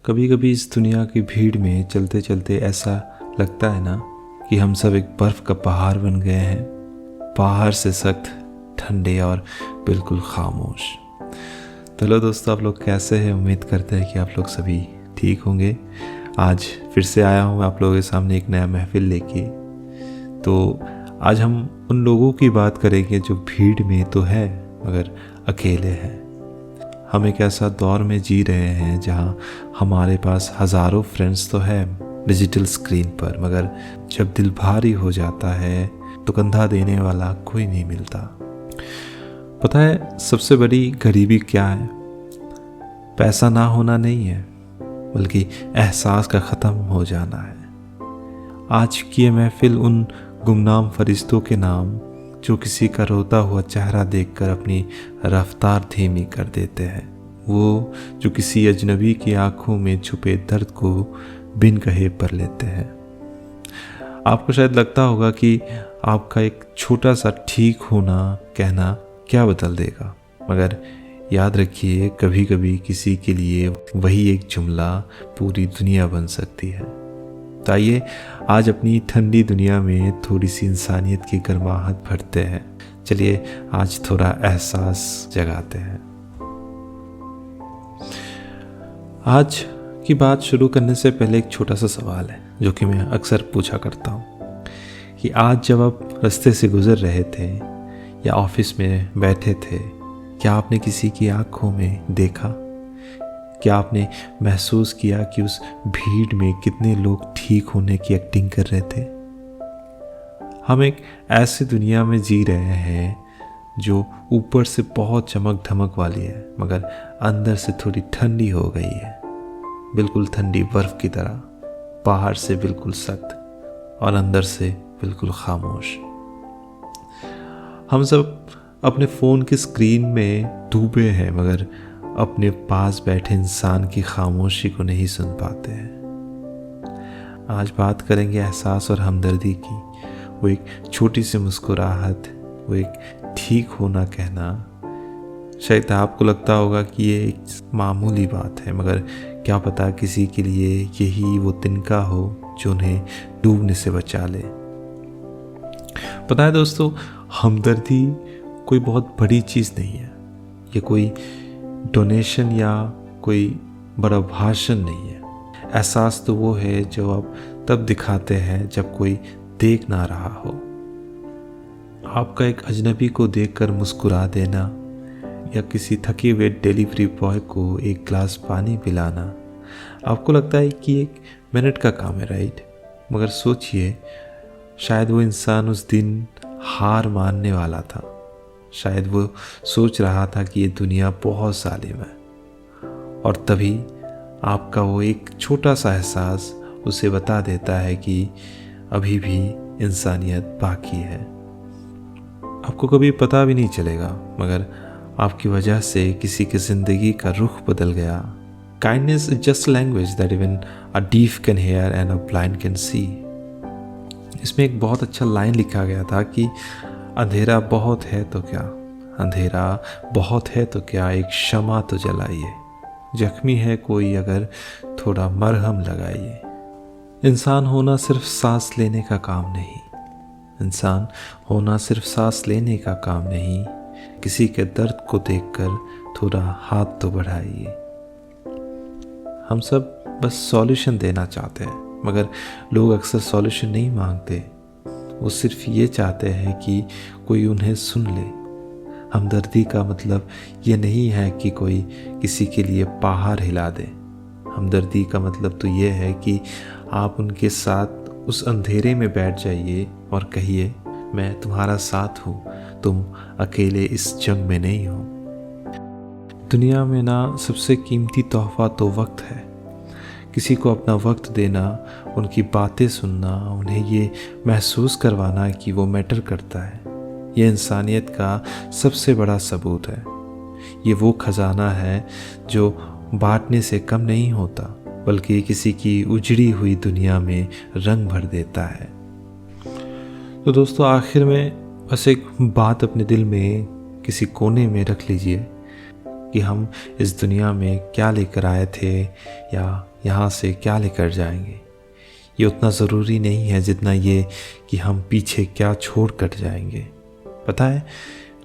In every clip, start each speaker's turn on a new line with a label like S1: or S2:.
S1: कभी कभी इस दुनिया की भीड़ में चलते चलते ऐसा लगता है ना कि हम सब एक बर्फ़ का पहाड़ बन गए हैं, बाहर से सख्त, ठंडे और बिल्कुल खामोश। तो लो दोस्तों, आप लोग कैसे हैं? उम्मीद करते हैं कि आप लोग सभी ठीक होंगे। आज फिर से आया हूँ आप लोगों के सामने एक नया महफिल लेके। तो आज हम उन लोगों की बात करेंगे जो भीड़ में तो है मगर अकेले हैं। हम एक ऐसा दौर में जी रहे हैं जहाँ हमारे पास हज़ारों फ्रेंड्स तो है डिजिटल स्क्रीन पर, मगर जब दिल भारी हो जाता है तो कंधा देने वाला कोई नहीं मिलता। पता है सबसे बड़ी गरीबी क्या है? पैसा ना होना नहीं है, बल्कि एहसास का ख़त्म हो जाना है। आज की ये महफिल उन गुमनाम फरिश्तों के नाम जो किसी का रोता हुआ चेहरा देखकर अपनी रफ्तार धीमी कर देते हैं, वो जो किसी अजनबी की आंखों में छुपे दर्द को बिन कहे पर लेते हैं। आपको शायद लगता होगा कि आपका एक छोटा सा ठीक होना कहना क्या बदल देगा, मगर याद रखिए कभी कभी किसी के लिए वही एक जुमला पूरी दुनिया बन सकती है। तो आइए आज अपनी ठंडी दुनिया में थोड़ी सी इंसानियत की गर्माहट भरते हैं। चलिए आज थोड़ा एहसास जगाते हैं। आज की बात शुरू करने से पहले एक छोटा सा सवाल है जो कि मैं अक्सर पूछा करता हूँ कि आज जब आप रास्ते से गुजर रहे थे या ऑफिस में बैठे थे, क्या आपने किसी की आंखों में देखा? क्या आपने महसूस किया कि उस भीड़ में कितने लोग ठीक होने की एक्टिंग कर रहे थे? हम एक ऐसी दुनिया में जी रहे हैं जो ऊपर से बहुत चमक धमक वाली है मगर अंदर से थोड़ी ठंडी हो गई है, बिल्कुल ठंडी बर्फ की तरह, बाहर से बिल्कुल सख्त और अंदर से बिल्कुल खामोश। हम सब अपने फ़ोन की स्क्रीन में डूबे हैं मगर अपने पास बैठे इंसान की खामोशी को नहीं सुन पाते हैं। आज बात करेंगे एहसास और हमदर्दी की। वो एक छोटी सी मुस्कुराहट, वो एक ठीक होना कहना। शायद आपको लगता होगा कि ये एक मामूली बात है, मगर क्या पता किसी के लिए यही वो तिनका हो जो उन्हें डूबने से बचा ले। पता है दोस्तों, हमदर्दी कोई बहुत बड़ी चीज़ नहीं है। ये कोई डोनेशन या कोई बड़ा भाषण नहीं है। एहसास तो वो है जो आप तब दिखाते हैं जब कोई देख ना रहा हो। आपका एक अजनबी को देखकर मुस्कुरा देना या किसी थके हुए डिलीवरी बॉय को एक गिलास पानी पिलाना आपको लगता है कि 1 मिनट का काम है, राइट? मगर सोचिए, शायद वो इंसान उस दिन हार मानने वाला था। शायद वो सोच रहा था कि ये दुनिया बहुत जालिम है, और तभी आपका वो एक छोटा सा एहसास उसे बता देता है कि अभी भी इंसानियत बाकी है। आपको कभी पता भी नहीं चलेगा, मगर आपकी वजह से किसी की ज़िंदगी का रुख बदल गया। Kindness is just language that even a deaf can hear and a blind can see. इसमें एक बहुत अच्छा लाइन लिखा गया था कि अंधेरा बहुत है तो क्या, अंधेरा बहुत है तो क्या, एक शमा तो जलाइए, जख्मी है कोई अगर थोड़ा मरहम लगाइए। इंसान होना सिर्फ सांस लेने का काम नहीं, इंसान होना सिर्फ सांस लेने का काम नहीं, किसी के दर्द को देखकर थोड़ा हाथ तो बढ़ाइए। हम सब बस सॉल्यूशन देना चाहते हैं, मगर लोग अक्सर सॉल्यूशन नहीं मांगते। वो सिर्फ ये चाहते हैं कि कोई उन्हें सुन ले। हमदर्दी का मतलब ये नहीं है कि कोई किसी के लिए पहाड़ हिला दे। हमदर्दी का मतलब तो ये है कि आप उनके साथ उस अंधेरे में बैठ जाइए और कहिए, मैं तुम्हारा साथ हूँ, तुम अकेले इस जंग में नहीं हो। दुनिया में ना सबसे कीमती तोहफा तो वक्त है। किसी को अपना वक्त देना, उनकी बातें सुनना, उन्हें ये महसूस करवाना कि वो मैटर करता है, ये इंसानियत का सबसे बड़ा सबूत है। ये वो खजाना है जो बांटने से कम नहीं होता, बल्कि किसी की उजड़ी हुई दुनिया में रंग भर देता है। तो दोस्तों, आखिर में बस एक बात अपने दिल में किसी कोने में रख लीजिए कि हम इस दुनिया में क्या लेकर आए थे या यहाँ से क्या लेकर जाएंगे। ये उतना ज़रूरी नहीं है जितना ये कि हम पीछे क्या छोड़ कर जाएंगे। पता है,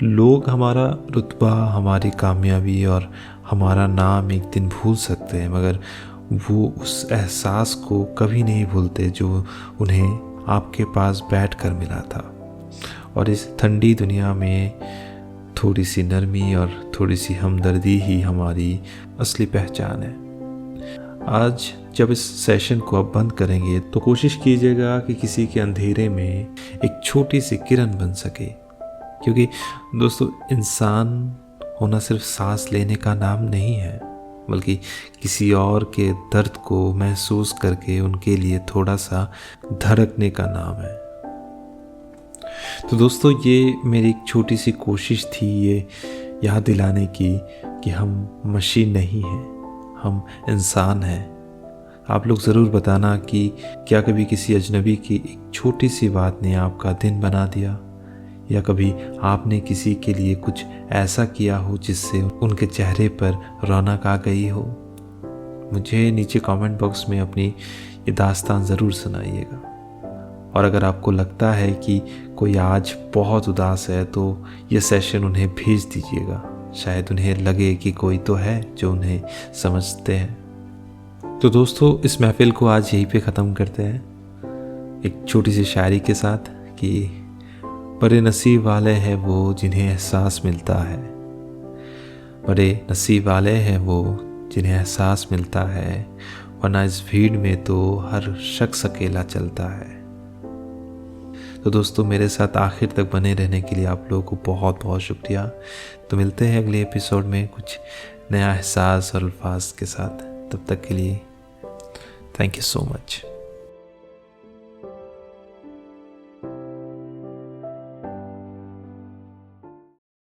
S1: लोग हमारा रुतबा, हमारी कामयाबी और हमारा नाम एक दिन भूल सकते हैं, मगर वो उस एहसास को कभी नहीं भूलते जो उन्हें आपके पास बैठकर मिला था। और इस ठंडी दुनिया में थोड़ी सी नरमी और थोड़ी सी हमदर्दी ही हमारी असली पहचान है। आज जब इस सेशन को आप बंद करेंगे तो कोशिश कीजिएगा कि किसी के अंधेरे में एक छोटी सी किरण बन सके, क्योंकि दोस्तों इंसान होना सिर्फ सांस लेने का नाम नहीं है, बल्कि किसी और के दर्द को महसूस करके उनके लिए थोड़ा सा धड़कने का नाम है। तो दोस्तों, ये मेरी एक छोटी सी कोशिश थी ये याद दिलाने की कि हम मशीन नहीं हैं, हम इंसान हैं। आप लोग ज़रूर बताना कि क्या कभी किसी अजनबी की एक छोटी सी बात ने आपका दिन बना दिया, या कभी आपने किसी के लिए कुछ ऐसा किया हो जिससे उनके चेहरे पर रौनक आ गई हो। मुझे नीचे कमेंट बॉक्स में अपनी ये दास्तान ज़रूर सुनाइएगा। और अगर आपको लगता है कि कोई आज बहुत उदास है तो ये सेशन उन्हें भेज दीजिएगा, शायद उन्हें लगे कि कोई तो है जो उन्हें समझते हैं। तो दोस्तों, इस महफिल को आज यहीं पे ख़त्म करते हैं एक छोटी सी शायरी के साथ कि बड़े नसीब वाले हैं वो जिन्हें एहसास मिलता है, बड़े नसीब वाले हैं वो जिन्हें एहसास मिलता है, वरना इस भीड़ में तो हर शख्स अकेला चलता है। तो दोस्तों, मेरे साथ आखिर तक बने रहने के लिए आप लोगों को बहुत बहुत शुक्रिया। तो मिलते हैं अगले एपिसोड में कुछ नया एहसास और अल्फाज के साथ। तब तक के लिए थैंक यू सो मच।